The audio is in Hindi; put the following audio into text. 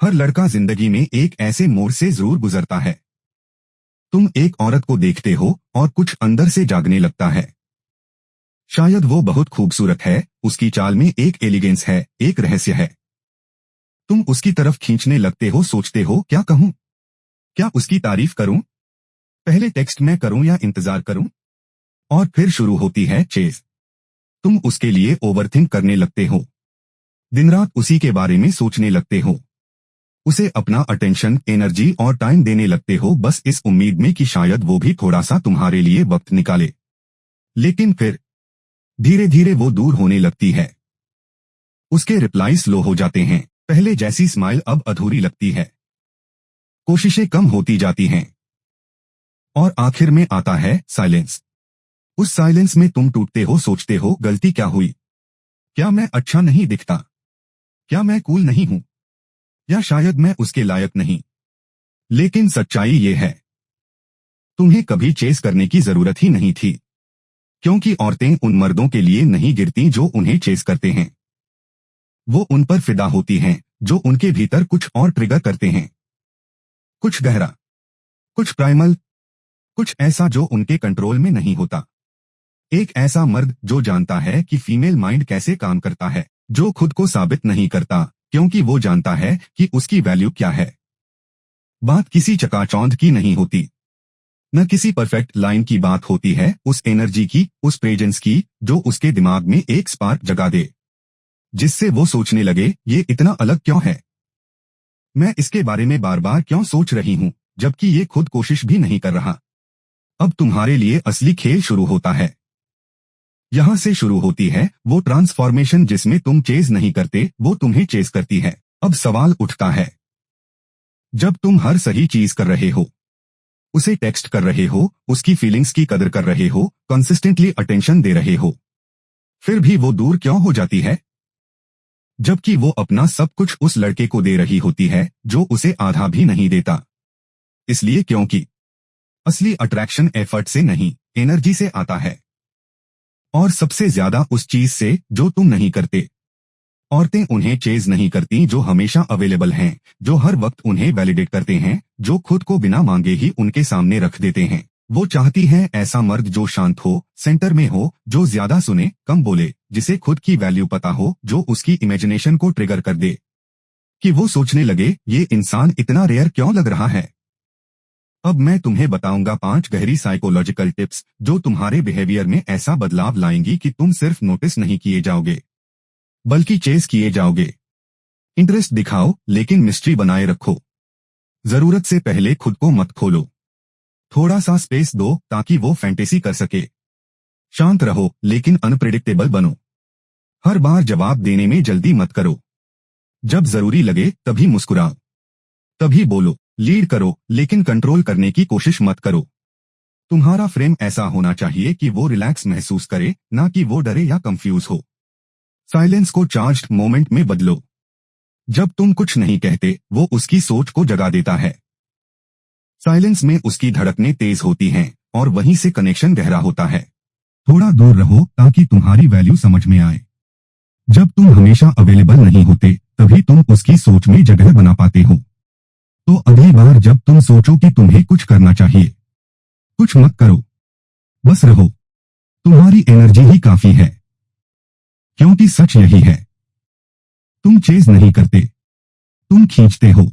हर लड़का जिंदगी में एक ऐसे मोड़ से जरूर गुजरता है। तुम एक औरत को देखते हो और कुछ अंदर से जागने लगता है। शायद वो बहुत खूबसूरत है, उसकी चाल में एक एलिगेंस है, एक रहस्य है। तुम उसकी तरफ खींचने लगते हो, सोचते हो क्या कहूं, क्या उसकी तारीफ करूं, पहले टेक्स्ट में करूं या इंतजार करूं। और फिर शुरू होती है चेज। तुम उसके लिए ओवरथिंक करने लगते हो, दिन रात उसी के बारे में सोचने लगते हो, उसे अपना अटेंशन, एनर्जी और टाइम देने लगते हो, बस इस उम्मीद में कि शायद वो भी थोड़ा सा तुम्हारे लिए वक्त निकाले। लेकिन फिर धीरे धीरे वो दूर होने लगती है। उसके रिप्लाई स्लो हो जाते हैं, पहले जैसी स्माइल अब अधूरी लगती है, कोशिशें कम होती जाती हैं। और आखिर में आता है साइलेंस। उस साइलेंस में तुम टूटते हो, सोचते हो गलती क्या हुई, क्या मैं अच्छा नहीं दिखता, क्या मैं कूल नहीं हूं, या शायद मैं उसके लायक नहीं। लेकिन सच्चाई ये है, तुम्हें कभी चेस करने की जरूरत ही नहीं थी, क्योंकि औरतें उन मर्दों के लिए नहीं गिरती जो उन्हें चेस करते हैं। वो उन पर फिदा होती हैं जो उनके भीतर कुछ और ट्रिगर करते हैं, कुछ गहरा, कुछ प्राइमल, कुछ ऐसा जो उनके कंट्रोल में नहीं होता। एक ऐसा मर्द जो जानता है कि फीमेल माइंड कैसे काम करता है, जो खुद को साबित नहीं करता क्योंकि वो जानता है कि उसकी वैल्यू क्या है। बात किसी चकाचौंध की नहीं होती, न किसी परफेक्ट लाइन की बात होती है, उस एनर्जी की, उस प्रेजेंस की जो उसके दिमाग में एक स्पार्क जगा दे, जिससे वो सोचने लगे ये इतना अलग क्यों है, मैं इसके बारे में बार बार क्यों सोच रही हूं, जबकि ये खुद कोशिश भी नहीं कर रहा। अब तुम्हारे लिए असली खेल शुरू होता है। यहां से शुरू होती है वो ट्रांसफॉर्मेशन जिसमें तुम चेज नहीं करते, वो तुम्हें चेज करती है। अब सवाल उठता है, जब तुम हर सही चीज कर रहे हो, उसे टेक्स्ट कर रहे हो, उसकी फीलिंग्स की कदर कर रहे हो, कंसिस्टेंटली अटेंशन दे रहे हो, फिर भी वो दूर क्यों हो जाती है, जबकि वो अपना सब कुछ उस लड़के को दे रही होती है जो उसे आधा भी नहीं देता। इसलिए क्योंकि असली अट्रैक्शन एफर्ट से नहीं, एनर्जी से आता है, और सबसे ज्यादा उस चीज से जो तुम नहीं करते। औरतें उन्हें चेज नहीं करती जो हमेशा अवेलेबल हैं, जो हर वक्त उन्हें वैलिडेट करते हैं, जो खुद को बिना मांगे ही उनके सामने रख देते हैं। वो चाहती हैं ऐसा मर्द जो शांत हो, सेंटर में हो, जो ज्यादा सुने, कम बोले, जिसे खुद की वैल्यू पता हो, जो उसकी इमेजिनेशन को ट्रिगर कर दे कि वो सोचने लगे ये इंसान इतना रेयर क्यों लग रहा है। अब मैं तुम्हें बताऊंगा 5 गहरी साइकोलॉजिकल टिप्स जो तुम्हारे बिहेवियर में ऐसा बदलाव लाएंगी कि तुम सिर्फ नोटिस नहीं किए जाओगे, बल्कि चेस किए जाओगे। इंटरेस्ट दिखाओ लेकिन मिस्ट्री बनाए रखो। जरूरत से पहले खुद को मत खोलो, थोड़ा सा स्पेस दो ताकि वो फैंटेसी कर सके। शांत रहो लेकिन अनप्रेडिक्टेबल बनो। हर बार जवाब देने में जल्दी मत करो, जब जरूरी लगे तभी मुस्कुराओ, तभी बोलो। लीड करो लेकिन कंट्रोल करने की कोशिश मत करो। तुम्हारा फ्रेम ऐसा होना चाहिए कि वो रिलैक्स महसूस करे, ना कि वो डरे या कंफ्यूज हो। साइलेंस को चार्ज्ड मोमेंट में बदलो। जब तुम कुछ नहीं कहते, वो उसकी सोच को जगा देता है। साइलेंस में उसकी धड़कनें तेज होती हैं और वहीं से कनेक्शन गहरा होता है। थोड़ा दूर रहो ताकि तुम्हारी वैल्यू समझ में आए। जब तुम हमेशा अवेलेबल नहीं होते, तभी तुम उसकी सोच में जगह बना पाते हो। तो अगली बार जब तुम सोचो कि तुम्हें कुछ करना चाहिए, कुछ मत करो, बस रहो। तुम्हारी एनर्जी ही काफी है, क्योंकि सच यही है, तुम चेज नहीं करते, तुम खींचते हो।